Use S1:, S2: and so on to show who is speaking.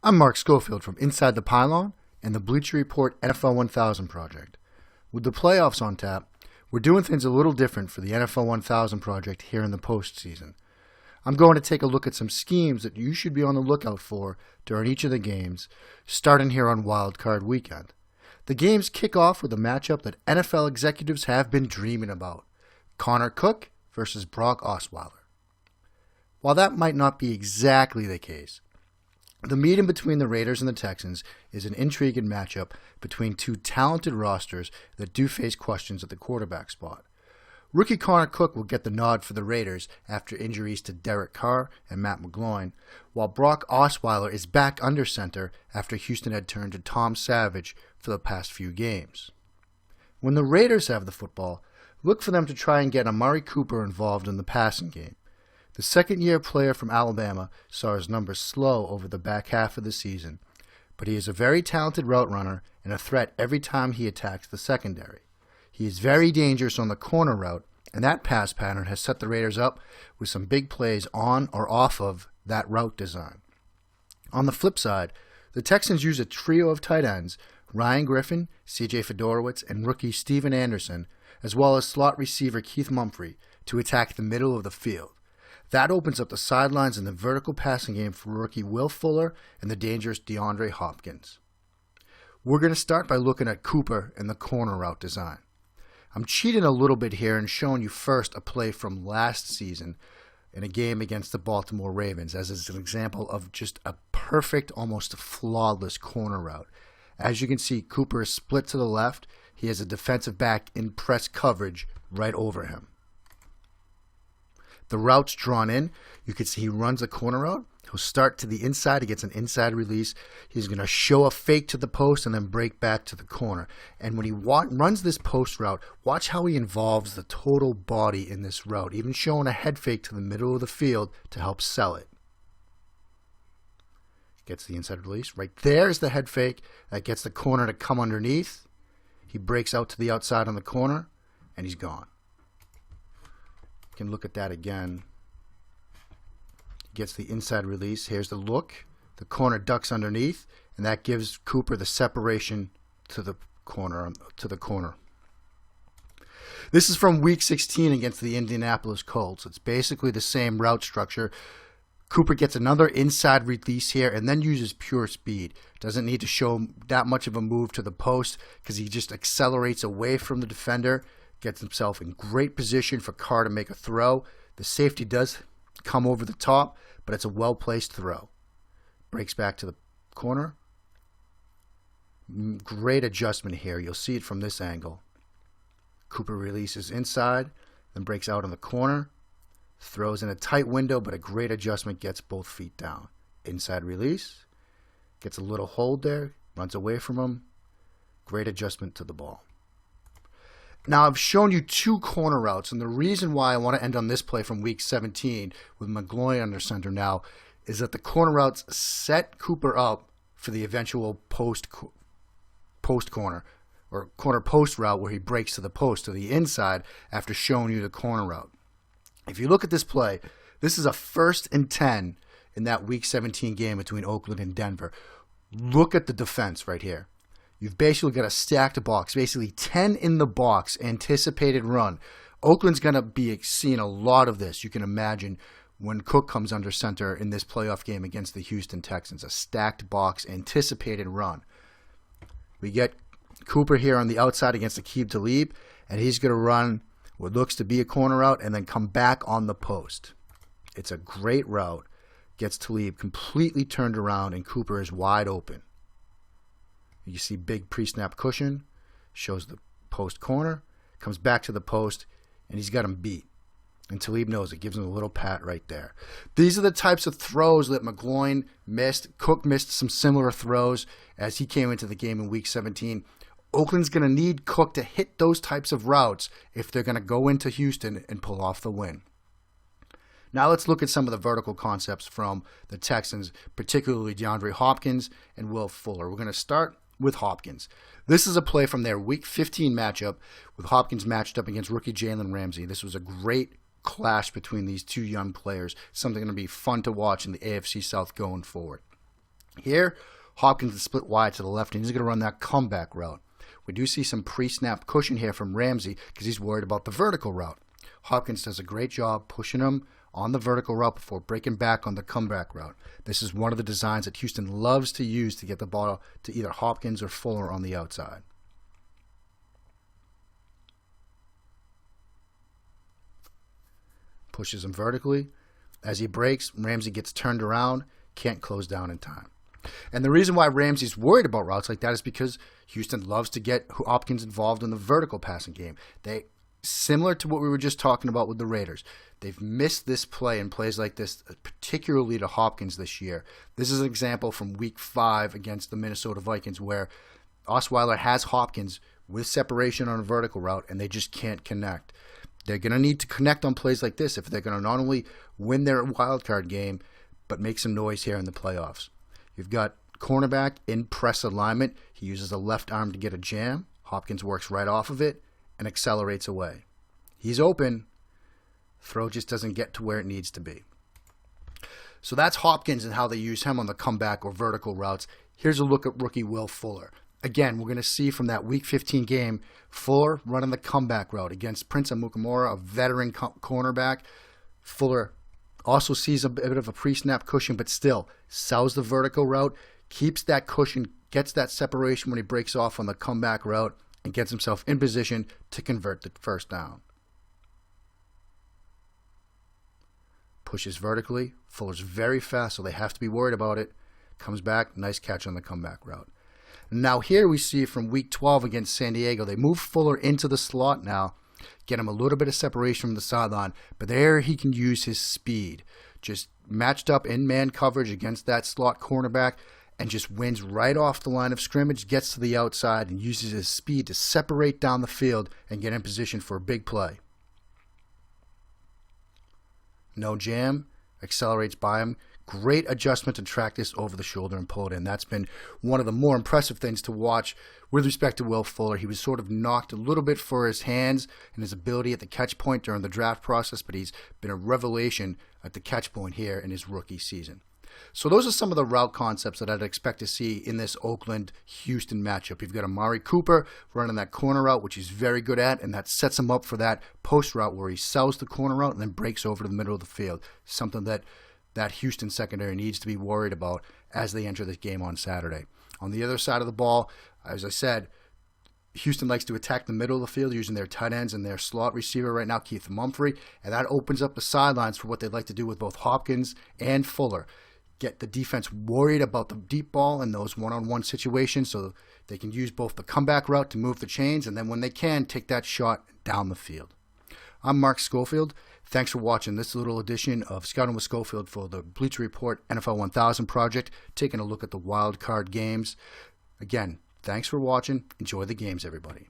S1: I'm Mark Schofield from Inside the Pylon and the Bleacher Report NFL 1000 project. With the playoffs on tap, we're doing things a little different for the NFL 1000 project here in the postseason. I'm going to take a look at some schemes that you should be on the lookout for during each of the games, starting here on Wild Card Weekend. The games kick off with a matchup that NFL executives have been dreaming about: Connor Cook versus Brock Osweiler. While that might not be exactly the case, the meeting between the Raiders and the Texans is an intriguing matchup between two talented rosters that do face questions at the quarterback spot. Rookie Connor Cook will get the nod for the Raiders after injuries to Derek Carr and Matt McGloin, while Brock Osweiler is back under center after Houston had turned to Tom Savage for the past few games. When the Raiders have the football, look for them to try and get Amari Cooper involved in the passing game. The second-year player from Alabama saw his numbers slow over the back half of the season, but he is a very talented route runner and a threat every time he attacks the secondary. He is very dangerous on the corner route, and that pass pattern has set the Raiders up with some big plays on or off of that route design. On the flip side, the Texans use a trio of tight ends, Ryan Griffin, C.J. Fedorowicz, and rookie Steven Anderson, as well as slot receiver Keith Mumphrey, to attack the middle of the field. That opens up the sidelines in the vertical passing game for rookie Will Fuller and the dangerous DeAndre Hopkins. We're going to start by looking at Cooper and the corner route design. I'm cheating a little bit here and showing you first a play from last season in a game against the Baltimore Ravens as an example of just a perfect, almost flawless corner route. As you can see, Cooper is split to the left. He has a defensive back in press coverage right over him. The route's drawn in. You can see he runs a corner route. He'll start to the inside. He gets an inside release. He's going to show a fake to the post and then break back to the corner. And when he runs this post route, watch how he involves the total body in this route, even showing a head fake to the middle of the field to help sell it. Gets the inside release. Right there's the head fake. That gets the corner to come underneath. He breaks out to the outside on the corner, and he's gone. You can look at that again. Gets the inside release. Here's the look. The corner ducks underneath, and that gives Cooper the separation to the corner. This is from Week 16 against the Indianapolis Colts. It's basically the same route structure. Cooper gets another inside release here and then uses pure speed. Doesn't need to show that much of a move to the post because he just accelerates away from the defender. Gets himself in great position for Carr to make a throw. The safety does come over the top, but it's a well-placed throw. Breaks back to the corner. Great adjustment here. You'll see it from this angle. Cooper releases inside, then breaks out on the corner. Throws in a tight window, but a great adjustment, gets both feet down. Inside release. Gets a little hold there. Runs away from him. Great adjustment to the ball. Now, I've shown you two corner routes, and the reason why I want to end on this play from Week 17 with McGloin under center now is that the corner routes set Cooper up for the eventual post corner or corner post route where he breaks to the post to the inside after showing you the corner route. If you look at this play, this is a 1st and 10 in that Week 17 game between Oakland and Denver. Look at the defense right here. You've basically got a stacked box, basically 10 in the box, anticipated run. Oakland's going to be seeing a lot of this, you can imagine, when Cook comes under center in this playoff game against the Houston Texans. A stacked box, anticipated run. We get Cooper here on the outside against Aqib Talib, and he's going to run what looks to be a corner route and then come back on the post. It's a great route. Gets Talib completely turned around, and Cooper is wide open. You see big pre-snap cushion, shows the post corner, comes back to the post, and he's got him beat. And Talib knows it, gives him a little pat right there. These are the types of throws that McGloin missed. Cook missed some similar throws as he came into the game in Week 17. Oakland's going to need Cook to hit those types of routes if they're going to go into Houston and pull off the win. Now let's look at some of the vertical concepts from the Texans, particularly DeAndre Hopkins and Will Fuller. We're going to start with Hopkins. This is a play from their Week 15 matchup with Hopkins matched up against rookie Jalen Ramsey. This was a great clash between these two young players, something going to be fun to watch in the AFC South going forward. Here, Hopkins is split wide to the left, and he's going to run that comeback route. We do see some pre-snap cushion here from Ramsey because he's worried about the vertical route. Hopkins does a great job pushing him on the vertical route before breaking back on the comeback route. This is one of the designs that Houston loves to use to get the ball to either Hopkins or Fuller on the outside. Pushes him vertically. As he breaks, Ramsey gets turned around, can't close down in time. And the reason why Ramsey's worried about routes like that is because Houston loves to get Hopkins involved in the vertical passing game. Similar to what we were just talking about with the Raiders, they've missed this play and plays like this, particularly to Hopkins this year. This is an example from Week 5 against the Minnesota Vikings where Osweiler has Hopkins with separation on a vertical route and they just can't connect. They're going to need to connect on plays like this if they're going to not only win their wildcard game, but make some noise here in the playoffs. You've got cornerback in press alignment. He uses the left arm to get a jam. Hopkins works right off of it and accelerates away. He's open. Throw just doesn't get to where it needs to be. So that's Hopkins and how they use him on the comeback or vertical routes. Here's a look at rookie Will Fuller. Again, we're going to see from that Week 15 game, Fuller running the comeback route against Prince Amukamara, a veteran cornerback. Fuller also sees a bit of a pre-snap cushion, but still sells the vertical route, keeps that cushion, gets that separation when he breaks off on the comeback route, and gets himself in position to convert the first down. Pushes vertically. Fuller's very fast, so they have to be worried about it. Comes back, nice catch on the comeback route. Now here we see from Week 12 against San Diego, they move Fuller into the slot now, get him a little bit of separation from the sideline, but there he can use his speed. Just matched up in man coverage against that slot cornerback and just wins right off the line of scrimmage, gets to the outside and uses his speed to separate down the field and get in position for a big play. No jam, accelerates by him. Great adjustment to track this over the shoulder and pull it in. That's been one of the more impressive things to watch with respect to Will Fuller. He was sort of knocked a little bit for his hands and his ability at the catch point during the draft process, but he's been a revelation at the catch point here in his rookie season. So those are some of the route concepts that I'd expect to see in this Oakland-Houston matchup. You've got Amari Cooper running that corner route, which he's very good at, and that sets him up for that post route where he sells the corner route and then breaks over to the middle of the field, something that Houston secondary needs to be worried about as they enter this game on Saturday. On the other side of the ball, as I said, Houston likes to attack the middle of the field using their tight ends and their slot receiver right now, Keith Mumphrey, and that opens up the sidelines for what they'd like to do with both Hopkins and Fuller. Get the defense worried about the deep ball in those one-on-one situations so they can use both the comeback route to move the chains, and then when they can, take that shot down the field. I'm Mark Schofield. Thanks for watching this little edition of Scouting with Schofield for the Bleacher Report NFL 1000 project, taking a look at the wild card games. Again, thanks for watching. Enjoy the games, everybody.